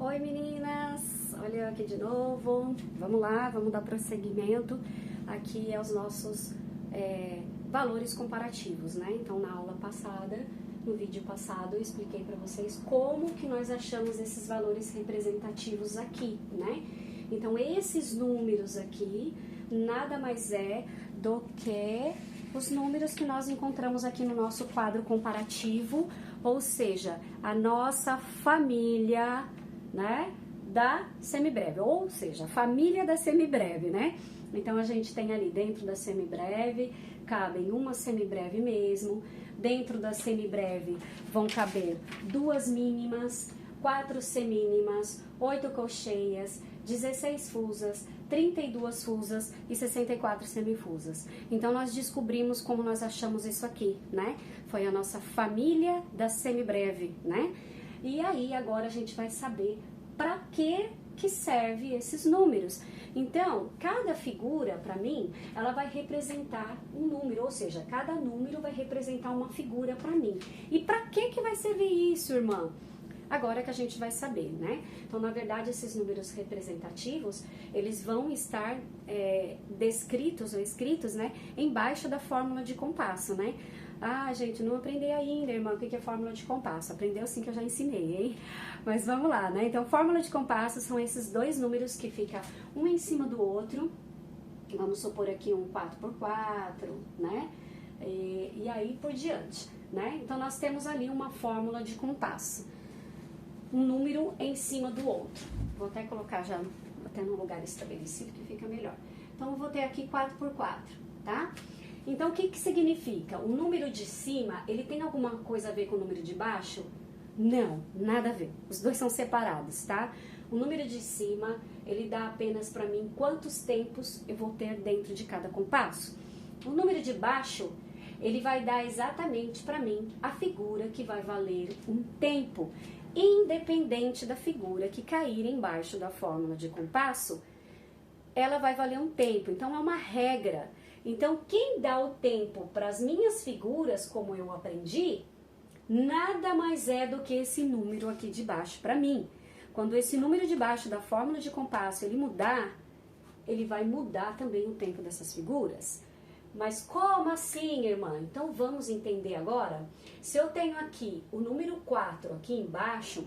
Oi meninas, olha eu aqui de novo, vamos lá, vamos dar prosseguimento aqui aos nossos valores comparativos, né? Então na aula passada, no vídeo passado, eu expliquei para vocês como que nós achamos esses valores representativos aqui, né? Então esses números aqui nada mais é do que os números que nós encontramos aqui no nosso quadro comparativo, ou seja, a nossa família, né, da semibreve, ou seja, a família da semibreve, né? Então a gente tem ali dentro da semibreve, cabem uma semibreve mesmo, dentro da semibreve vão caber 2 mínimas, 4 semínimas, 8 colcheias, 16 fusas, 32 fusas e 64 semifusas. Então nós descobrimos como nós achamos isso aqui, né? Foi a nossa família da semibreve, né? E aí agora a gente vai saber para que serve esses números. Então, cada figura, para mim, ela vai representar um número, ou seja, cada número vai representar uma figura para mim. E para que vai servir isso, irmã? Agora que a gente vai saber, né? Então, na verdade, esses números representativos, eles vão estar descritos ou escritos, né, embaixo da fórmula de compasso, né? Ah, gente, não aprendi ainda, irmã, o que é fórmula de compasso? Aprendeu sim que eu já ensinei, hein? Mas vamos lá, né? Então, fórmula de compasso são esses dois números que ficam um em cima do outro. Vamos supor aqui um 4x4, né? E aí por diante, né? Então, nós temos ali uma fórmula de compasso. Um número em cima do outro. Vou até colocar já até num lugar estabelecido que fica melhor. Então, eu vou ter aqui 4x4, tá? Então, o que significa? O número de cima, ele tem alguma coisa a ver com o número de baixo? Não, nada a ver. Os dois são separados, tá? O número de cima, ele dá apenas para mim quantos tempos eu vou ter dentro de cada compasso. O número de baixo, ele vai dar exatamente para mim a figura que vai valer um tempo. Independente da figura que cair embaixo da fórmula de compasso, ela vai valer um tempo. Então, é uma regra. Então, quem dá o tempo para as minhas figuras, como eu aprendi, nada mais é do que esse número aqui de baixo para mim. Quando esse número de baixo da fórmula de compasso ele mudar, ele vai mudar também o tempo dessas figuras. Mas como assim, irmã? Então vamos entender agora. Se eu tenho aqui o número 4 aqui embaixo,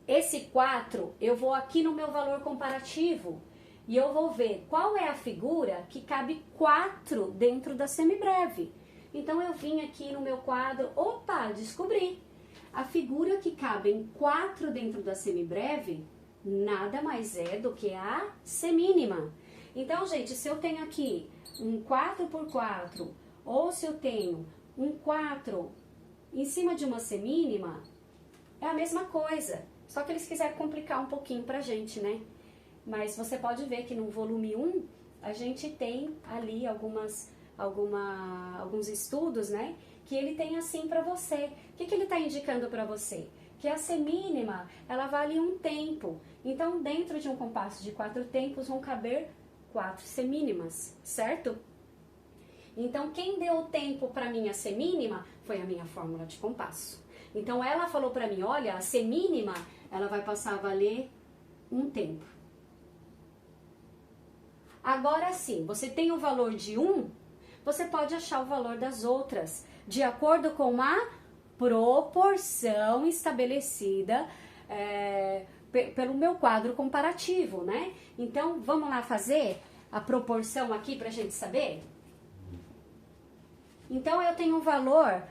esse 4 eu vou aqui no meu valor comparativo e eu vou ver qual é a figura que cabe 4 dentro da semibreve. Então eu vim aqui no meu quadro, opa, descobri. A figura que cabe em 4 dentro da semibreve nada mais é do que a semínima. Então, gente, se eu tenho aqui um 4x4 ou se eu tenho um 4 em cima de uma semínima, é a mesma coisa. Só que eles quiseram complicar um pouquinho pra gente, né? Mas você pode ver que no volume 1 a gente tem ali alguns estudos, né? Que ele tem assim pra você. O que ele está indicando pra você? Que a semínima, ela vale um tempo. Então, dentro de um compasso de 4 tempos vão caber 4 semínimas, certo? Então, quem deu o tempo para mim a semínima foi a minha fórmula de compasso. Então, ela falou para mim, olha, a semínima, ela vai passar a valer um tempo. Agora sim, você tem o valor de 1, você pode achar o valor das outras, de acordo com a proporção estabelecida pelo meu quadro comparativo, né? Então, vamos lá fazer a proporção aqui pra gente saber? Então, eu tenho um valor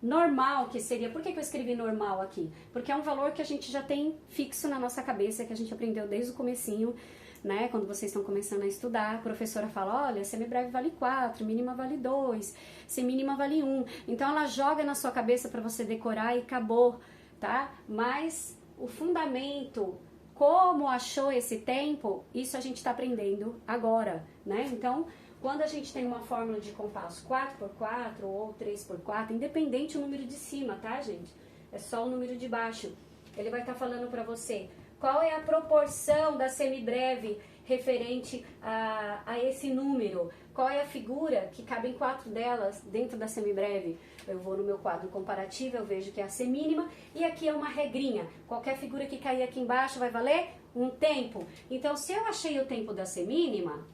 normal, que seria... Por que eu escrevi normal aqui? Porque é um valor que a gente já tem fixo na nossa cabeça, que a gente aprendeu desde o comecinho, né? Quando vocês estão começando a estudar, a professora fala, olha, semibreve vale 4, mínima vale 2, semínima vale 1. Então, ela joga na sua cabeça para você decorar e acabou, tá? Mas o fundamento, como achou esse tempo, isso a gente está aprendendo agora, né? Então, quando a gente tem uma fórmula de compasso 4x4 ou 3x4, independente o número de cima, tá, gente? É só o número de baixo. Ele vai estar falando para você qual é a proporção da semibreve referente a esse número? Qual é a figura que cabem 4 delas dentro da semibreve? Eu vou no meu quadro comparativo, eu vejo que é a semínima, e aqui é uma regrinha. Qualquer figura que cair aqui embaixo vai valer um tempo. Então, se eu achei o tempo da semínima,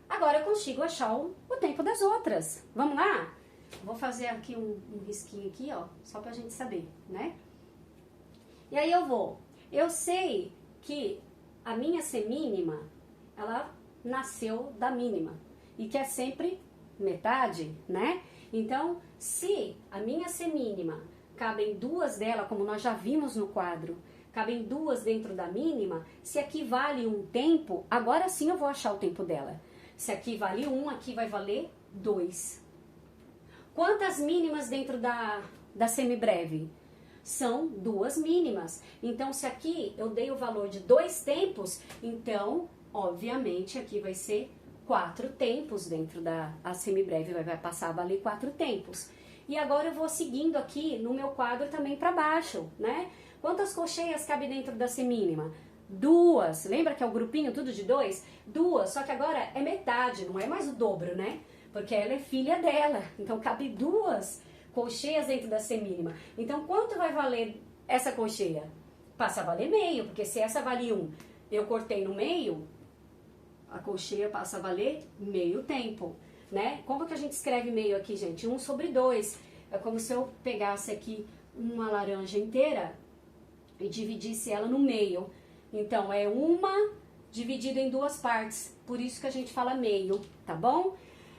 agora eu consigo achar o tempo das outras. Vamos lá? Vou fazer aqui um risquinho aqui, ó, só pra gente saber, né? E aí eu sei que a minha semínima, ela nasceu da mínima, e que é sempre metade, né? Então, se a minha semínima cabem 2 dela, como nós já vimos no quadro, cabem 2 dentro da mínima, se aqui vale um tempo, agora sim eu vou achar o tempo dela. Se aqui vale 1, aqui vai valer 2. Quantas mínimas dentro da semibreve? São 2 mínimas. Então, se aqui eu dei o valor de 2 tempos, então, obviamente, aqui vai ser 4 tempos dentro da semibreve, vai passar a valer 4 tempos. E agora eu vou seguindo aqui no meu quadro também para baixo, né? Quantas colcheias cabe dentro da semínima? 2. Lembra que é o grupinho tudo de 2? 2, só que agora é metade, não é mais o dobro, né? Porque ela é filha dela, então cabe 2 colcheias dentro da semínima. Então, quanto vai valer essa colcheia? Passa a valer meio, porque se essa vale 1, eu cortei no meio, a colcheia passa a valer meio tempo, né? Como que a gente escreve meio aqui, gente? 1/2. É como se eu pegasse aqui uma laranja inteira e dividisse ela no meio. Então, é 1 dividida em 2 partes. Por isso que a gente fala meio, tá bom?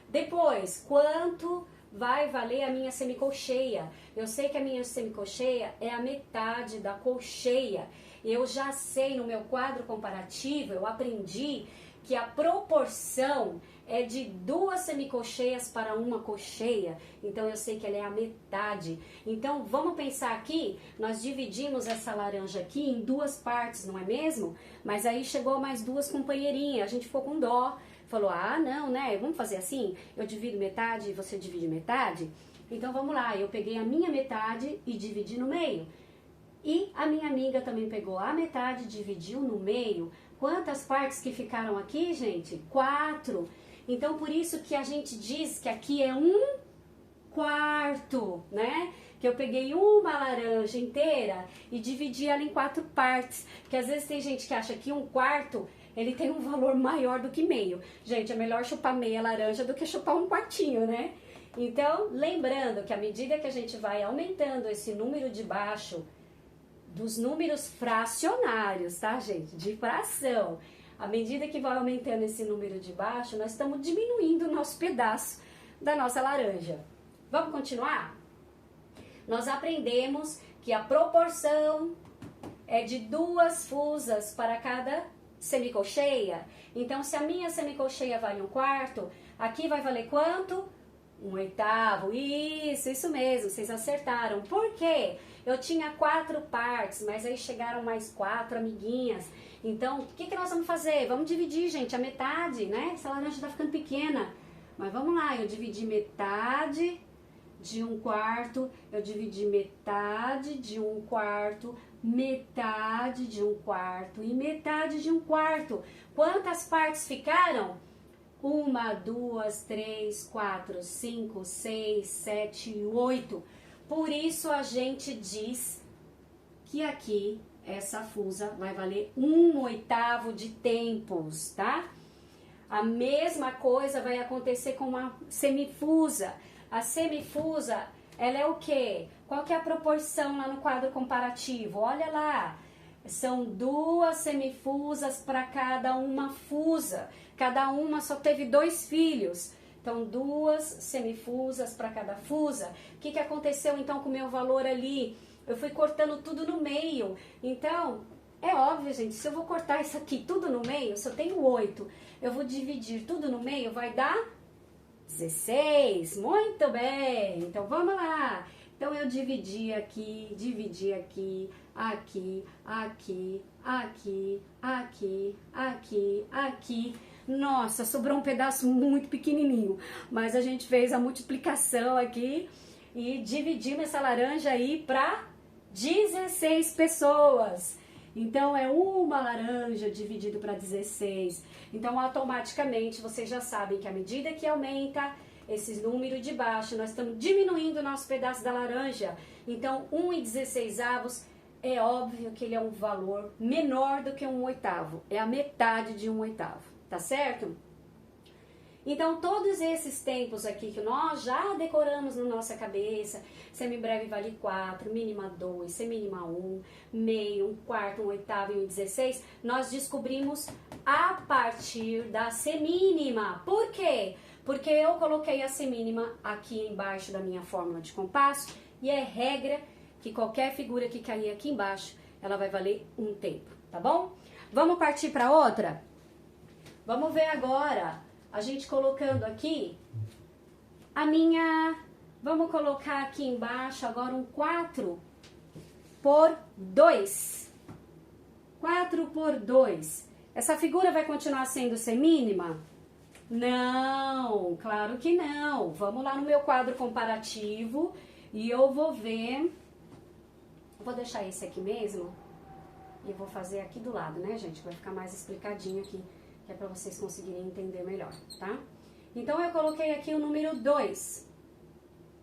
Depois, quanto vai valer a minha semicolcheia? Eu sei que a minha semicolcheia é a metade da colcheia. Eu já sei no meu quadro comparativo, eu aprendi que a proporção é de 2 semicolcheias para 1 colcheia. Então, eu sei que ela é a metade. Então, vamos pensar aqui, nós dividimos essa laranja aqui em 2 partes, não é mesmo? Mas aí chegou mais 2 companheirinhas, a gente ficou com dó. Falou, ah, não, né, vamos fazer assim? Eu divido metade e você divide metade? Então, vamos lá, eu peguei a minha metade e dividi no meio. E a minha amiga também pegou a metade e dividiu no meio. Quantas partes que ficaram aqui, gente? 4. Então, por isso que a gente diz que aqui é 1/4, né? Que eu peguei uma laranja inteira e dividi ela em 4 partes. Porque às vezes tem gente que acha que 1/4 ele tem um valor maior do que meio. Gente, é melhor chupar meia laranja do que chupar 1/4, né? Então, lembrando que à medida que a gente vai aumentando esse número de baixo, dos números fracionários, tá, gente? De fração. À medida que vai aumentando esse número de baixo, nós estamos diminuindo o nosso pedaço da nossa laranja. Vamos continuar? Nós aprendemos que a proporção é de 2 fusas para cada semicolcheia. Então, se a minha semicolcheia vale 1/4, aqui vai valer quanto? 1/8. Isso mesmo, vocês acertaram. Por quê? Eu tinha 4 partes, mas aí chegaram mais 4 amiguinhas. Então, o que nós vamos fazer? Vamos dividir, gente, a metade, né? Essa laranja tá ficando pequena. Mas vamos lá, eu dividi metade de 1/4, eu dividi metade de 1/4, metade de 1/4 e metade de 1/4. Quantas partes ficaram? 1, 2, 3, 4, 5, 6, 7, 8. Por isso a gente diz que aqui essa fusa vai valer 1/8 de tempos, tá? A mesma coisa vai acontecer com uma semifusa. A semifusa, ela é o quê? Qual que é a proporção lá no quadro comparativo? Olha lá, são 2 semifusas para cada uma fusa. Cada uma só teve 2 filhos. Então, 2 semifusas para cada fusa. O que aconteceu então com o meu valor ali? Eu fui cortando tudo no meio. Então, é óbvio, gente, se eu vou cortar isso aqui tudo no meio, se eu tenho 8, eu vou dividir tudo no meio, vai dar 16. Muito bem. Então, vamos lá. Então, eu dividi aqui, aqui, aqui, aqui, aqui, aqui, aqui. Nossa, sobrou um pedaço muito pequenininho, mas a gente fez a multiplicação aqui e dividimos essa laranja aí para 16 pessoas. Então, é uma laranja dividido para 16. Então, automaticamente, vocês já sabem que à medida que aumenta esses números de baixo, nós estamos diminuindo o nosso pedaço da laranja. Então, 1,16 é óbvio que ele é um valor menor do que 1/8. É a metade de 1/8, tá certo? Então, todos esses tempos aqui que nós já decoramos na nossa cabeça, semibreve vale 4, mínima 2, semínima 1, meio, 1/4, 1/8 e 1/16, nós descobrimos a partir da semínima. Por quê? Porque eu coloquei a semínima aqui embaixo da minha fórmula de compasso e é regra que qualquer figura que cair aqui embaixo, ela vai valer um tempo, tá bom? Vamos partir para outra? Vamos ver agora, a gente colocando aqui a minha... Vamos colocar aqui embaixo agora um 4 por 2. 4 por 2. Essa figura vai continuar sendo semínima? Não, claro que não. Vamos lá no meu quadro comparativo e eu vou ver... Vou deixar esse aqui mesmo e vou fazer aqui do lado, né, gente? Vai ficar mais explicadinho aqui, que é para vocês conseguirem entender melhor, tá? Então, eu coloquei aqui o número 2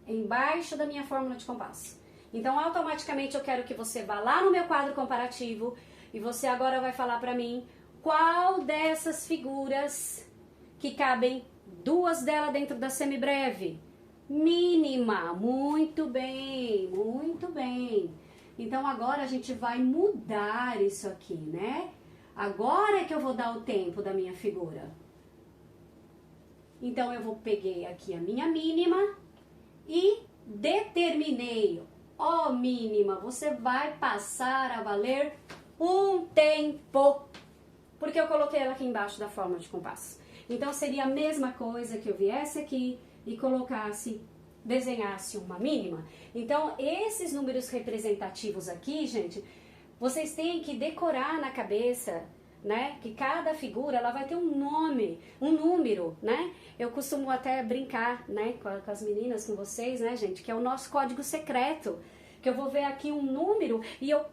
embaixo da minha fórmula de compasso. Então, automaticamente, eu quero que você vá lá no meu quadro comparativo e você agora vai falar para mim qual dessas figuras que cabem duas delas dentro da semibreve. Mínima. Muito bem, muito bem. Então, agora a gente vai mudar isso aqui, né? Agora é que eu vou dar o tempo da minha figura. Então, eu peguei aqui a minha mínima e determinei, ó mínima, você vai passar a valer um tempo. Porque eu coloquei ela aqui embaixo da fórmula de compasso. Então, seria a mesma coisa que eu viesse aqui e colocasse, desenhasse uma mínima. Então, esses números representativos aqui, gente, vocês têm que decorar na cabeça, né? Que cada figura, ela vai ter um nome, um número, né? Eu costumo até brincar, né? Com as meninas, com vocês, né, gente? Que é o nosso código secreto. Que eu vou ver aqui um número e eu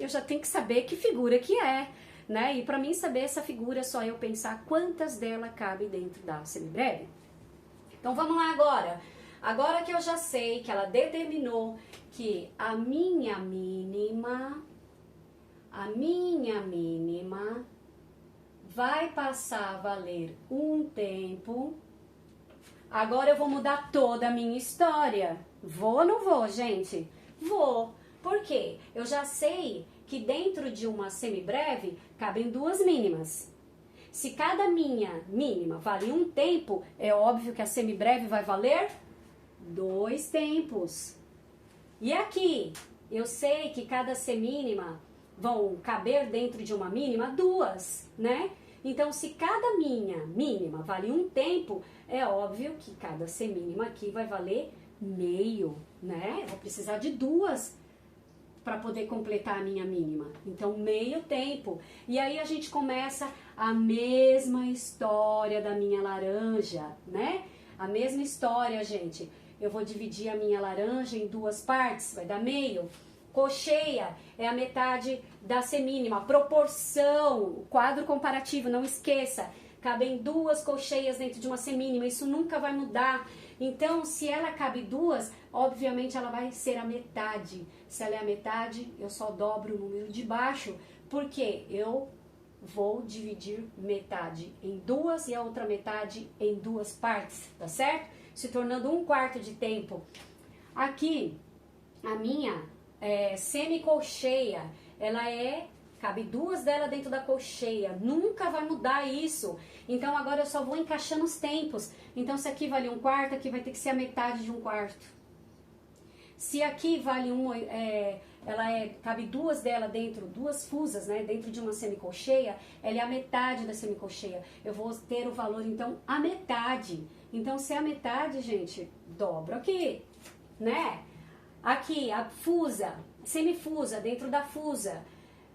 já tenho que saber que figura que é, né? E para mim saber essa figura, é só eu pensar quantas dela cabe dentro da semibreve. Então, vamos lá agora. Agora que eu já sei que ela determinou que a minha mínima vai passar a valer um tempo, agora eu vou mudar toda a minha história. Vou ou não vou, gente? Vou. Por quê? Eu já sei que dentro de uma semibreve cabem duas mínimas. Se cada minha mínima vale um tempo, é óbvio que a semibreve vai valer 2 tempos. E aqui, eu sei que cada semínima vão caber dentro de uma mínima 2, né? Então, se cada minha mínima vale um tempo, é óbvio que cada semínima aqui vai valer meio, né? Eu vou precisar de 2 para poder completar a minha mínima. Então, meio tempo. E aí, a gente começa a mesma história da minha laranja, né? A mesma história, gente. Eu vou dividir a minha laranja em 2 partes, vai dar meio. Cocheia é a metade da semínima. Proporção, quadro comparativo, não esqueça. Cabem 2 colcheias dentro de uma semínima, isso nunca vai mudar. Então, se ela cabe 2, obviamente ela vai ser a metade. Se ela é a metade, eu só dobro o número de baixo, porque eu vou dividir metade em 2 e a outra metade em 2 partes, tá certo? Se tornando 1/4 de tempo. Aqui, a minha semicolcheia, cabe 2 dela dentro da colcheia, nunca vai mudar isso. Então, agora eu só vou encaixando os tempos. Então, se aqui vale 1/4, aqui vai ter que ser a metade de 1/4. Se aqui vale cabe 2 dela dentro, 2 fusas, né, dentro de uma semicolcheia, ela é a metade da semicolcheia. Eu vou ter o valor, então, a metade. Então, se é a metade, gente, dobro aqui, né? Aqui, a fusa, semifusa, dentro da fusa,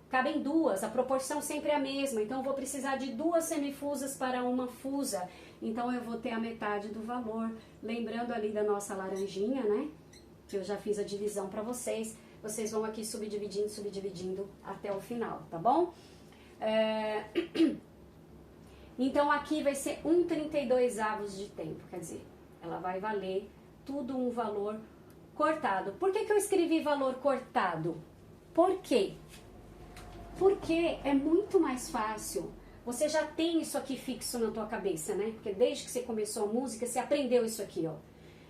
cabem 2, a proporção sempre é a mesma. Então, eu vou precisar de 2 semifusas para uma fusa. Então, eu vou ter a metade do valor. Lembrando ali da nossa laranjinha, né? Que eu já fiz a divisão para vocês. vocês vão aqui subdividindo até o final, tá bom? Então aqui vai ser 1/32 de tempo, quer dizer, ela vai valer tudo um valor cortado. Por que eu escrevi valor cortado? Por quê? Porque é muito mais fácil. Você já tem isso aqui fixo na tua cabeça, né? Porque desde que você começou a música, você aprendeu isso aqui, ó.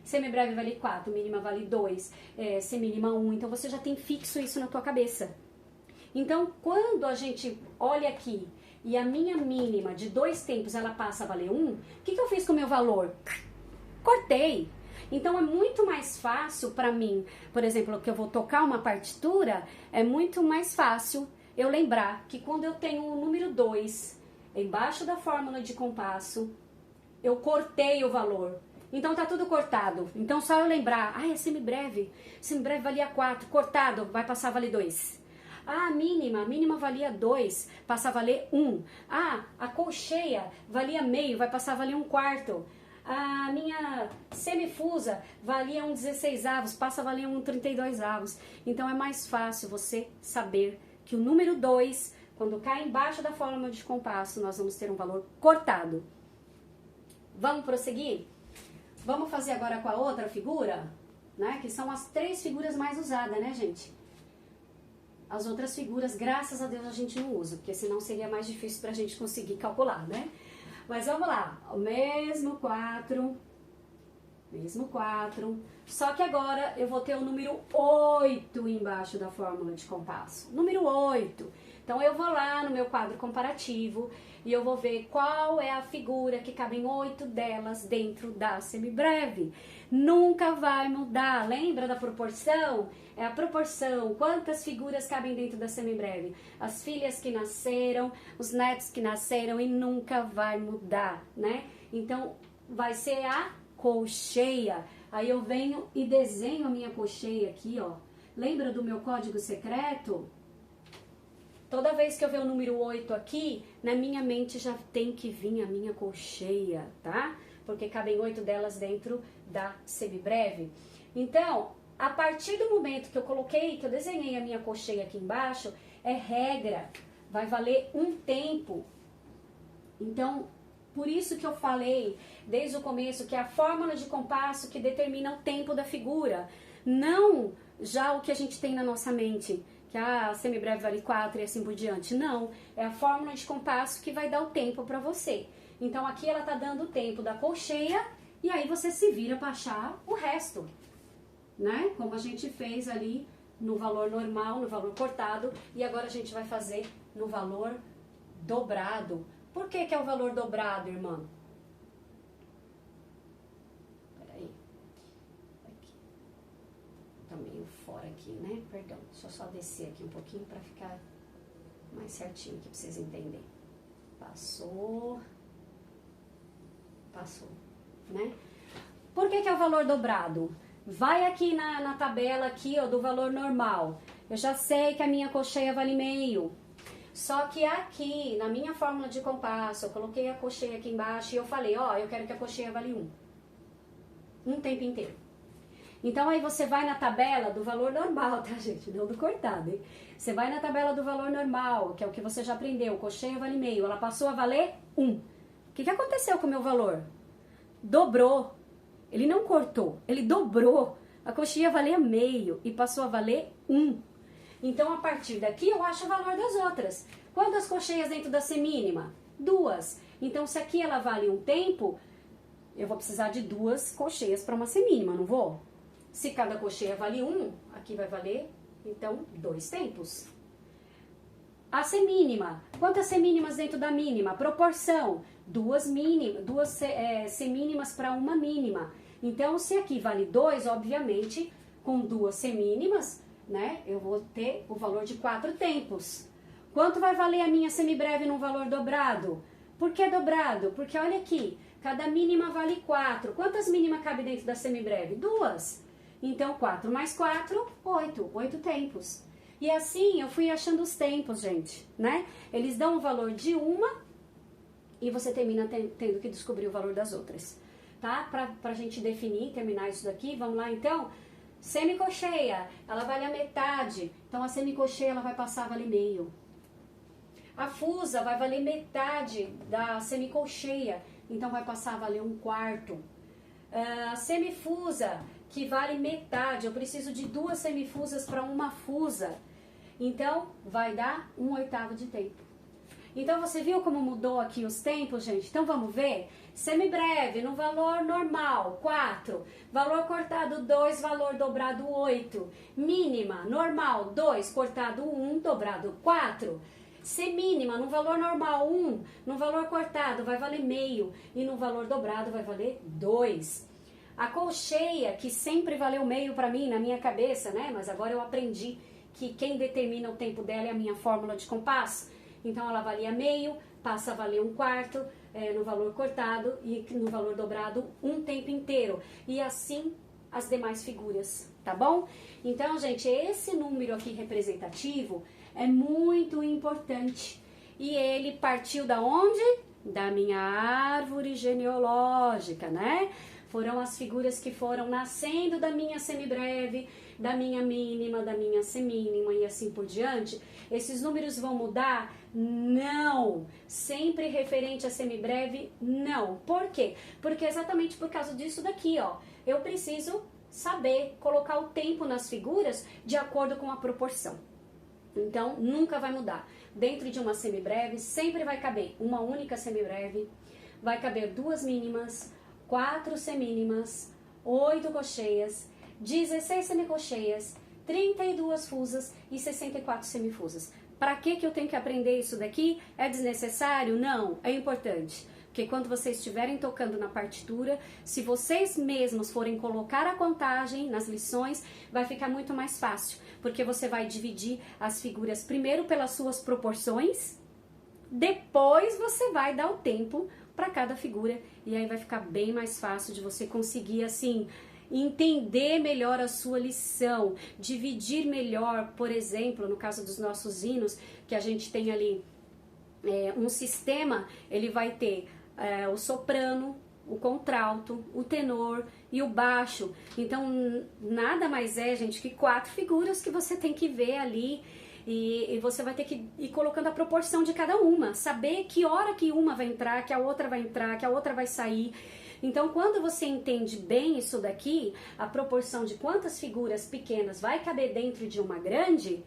Semibreve vale 4, mínima vale 2, semínima 1. Então você já tem fixo isso na tua cabeça. Então quando a gente olha aqui e a minha mínima de 2 tempos ela passa a valer 1, o que eu fiz com o meu valor? Cortei. Então é muito mais fácil para mim, por exemplo, que eu vou tocar uma partitura, é muito mais fácil eu lembrar que quando eu tenho o número 2 embaixo da fórmula de compasso, eu cortei o valor. Então tá tudo cortado. Então só eu lembrar, é semibreve valia 4, cortado, vai passar a valer 2. A mínima valia 2, passa a valer 1. A colcheia valia meio, vai passar a valer 1/4. A minha semifusa valia 1/16, passa a valer 1/32. Então é mais fácil você saber que o número 2, quando cai embaixo da fórmula de compasso, nós vamos ter um valor cortado. Vamos prosseguir? Vamos fazer agora com a outra figura, né? Que são as 3 figuras mais usadas, né, gente? As outras figuras, graças a Deus, a gente não usa, porque senão seria mais difícil pra gente conseguir calcular, né? Mas vamos lá, o mesmo 4, só que agora eu vou ter o número 8 embaixo da fórmula de compasso. Número 8. Então eu vou lá no meu quadro comparativo e eu vou ver qual é a figura que cabem 8 delas dentro da semibreve. Nunca vai mudar, lembra da proporção? É a proporção, quantas figuras cabem dentro da semibreve? As filhas que nasceram, os netos que nasceram, e nunca vai mudar, né? Então vai ser a colcheia. Aí eu venho e desenho a minha colcheia aqui, ó. Lembra do meu código secreto? Toda vez que eu ver o número 8 aqui, na minha mente já tem que vir a minha colcheia, tá? Porque cabem 8 delas dentro da semibreve. Então, a partir do momento que eu coloquei, que eu desenhei a minha colcheia aqui embaixo, é regra, vai valer 1 tempo. Então, por isso que eu falei desde o começo que é a fórmula de compasso que determina o tempo da figura, não já o que a gente tem na nossa mente, que a semibreve vale 4 e assim por diante. Não, é a fórmula de compasso que vai dar o tempo para você. Então aqui ela tá dando o tempo da colcheia e aí você se vira para achar o resto, né? Como a gente fez ali no valor normal, no valor cortado, e agora a gente vai fazer no valor dobrado. Por que que é o valor dobrado, irmã? Peraí. Aqui. Tá meio fora aqui, né? Perdão. Deixa eu só descer aqui um pouquinho para ficar mais certinho aqui para vocês entenderem. Passou. Passou, né? Por que que é o valor dobrado? Vai aqui na tabela aqui, ó, do valor normal. Eu já sei que a minha colcheia vale meio. Só que aqui, na minha fórmula de compasso, eu coloquei a colcheia aqui embaixo e eu falei, ó, eu quero que a colcheia vale 1. Um tempo inteiro. Então aí você vai na tabela do valor normal, tá, gente? Não do cortado, hein? Você vai na tabela do valor normal, que é o que você já aprendeu. Colcheia vale meio. Ela passou a valer 1. O que aconteceu com o meu valor? Dobrou. Ele não cortou, ele dobrou. A colcheia valia meio e passou a valer 1. Então, a partir daqui, eu acho o valor das outras. Quantas colcheias dentro da semínima? 2. Então, se aqui ela vale 1 tempo, eu vou precisar de 2 colcheias para uma semínima, não vou? Se cada colcheia vale 1, aqui vai valer, então, 2 tempos. A semínima. Quantas semínimas dentro da mínima? Proporção. 2 semínimas para uma mínima. Então, se aqui vale 2, obviamente, com 2 semínimas, né, eu vou ter o valor de 4 tempos. Quanto vai valer a minha semibreve num valor dobrado? Por que dobrado? Porque olha aqui, cada mínima vale 4. Quantas mínimas cabe dentro da semibreve? 2. Então, 4 mais 4, 8. 8 tempos. E assim eu fui achando os tempos, gente, né? Eles dão o valor de uma e você termina tendo que descobrir o valor das outras, tá? Pra gente definir, terminar isso daqui, vamos lá então? Semicolcheia, ela vale a metade, então a semicolcheia ela vai passar a valer meio. A fusa vai valer metade da semicolcheia, então vai passar a valer um quarto. A semifusa, que vale metade, eu preciso de 2 semifusas para uma fusa, então vai dar 1/8 de tempo. Então você viu como mudou aqui os tempos, gente? Então vamos ver? Semibreve no valor normal, 4. Valor cortado, 2. Valor dobrado, 8. Mínima, normal, 2. Cortado, 1. Dobrado, 4. Semínima, no valor normal, 1. No valor cortado, vai valer meio. E no valor dobrado, vai valer 2. A colcheia, que sempre valeu meio para mim, na minha cabeça, né? Mas agora eu aprendi que quem determina o tempo dela é a minha fórmula de compasso. Então ela valia meio, passa a valer 1/4 no valor cortado e no valor dobrado 1 tempo inteiro. E assim as demais figuras, tá bom? Então, gente, esse número aqui representativo é muito importante. E ele partiu da onde? Da minha árvore genealógica, né? Foram as figuras que foram nascendo da minha semibreve, da minha mínima, da minha semínima e assim por diante. Esses números vão mudar? Não! Sempre referente a semibreve? Não. Por quê? Porque exatamente por causa disso daqui, ó. Eu preciso saber colocar o tempo nas figuras de acordo com a proporção. Então, nunca vai mudar. Dentro de uma semibreve, sempre vai caber uma única semibreve, vai caber 2 mínimas, 4 semínimas, 8 colcheias, 16 semicolcheias, 32 fusas e 64 semifusas. Para que eu tenho que aprender isso daqui? É desnecessário? Não, é importante. Porque quando vocês estiverem tocando na partitura, se vocês mesmos forem colocar a contagem nas lições, vai ficar muito mais fácil. Porque você vai dividir as figuras primeiro pelas suas proporções, depois você vai dar o tempo para cada figura e aí vai ficar bem mais fácil de você conseguir assim entender melhor a sua lição, dividir melhor, por exemplo, no caso dos nossos hinos, que a gente tem ali um sistema, ele vai ter o soprano, o contralto, o tenor e o baixo. Então nada mais é, gente, que 4 figuras que você tem que ver ali. E você vai ter que ir colocando a proporção de cada uma, saber que hora que uma vai entrar, que a outra vai entrar, que a outra vai sair. Então, quando você entende bem isso daqui, a proporção de quantas figuras pequenas vai caber dentro de uma grande,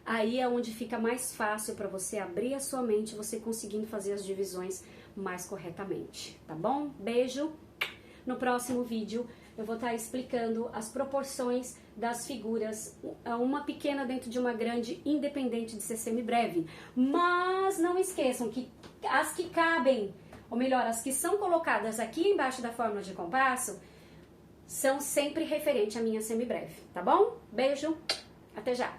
aí é onde fica mais fácil para você abrir a sua mente, você conseguindo fazer as divisões mais corretamente, tá bom? Beijo! No próximo vídeo eu vou estar explicando as proporções das figuras, uma pequena dentro de uma grande, independente de ser semibreve. Mas não esqueçam que as que cabem, ou melhor, as que são colocadas aqui embaixo da fórmula de compasso, são sempre referente à minha semibreve, tá bom? Beijo, até já!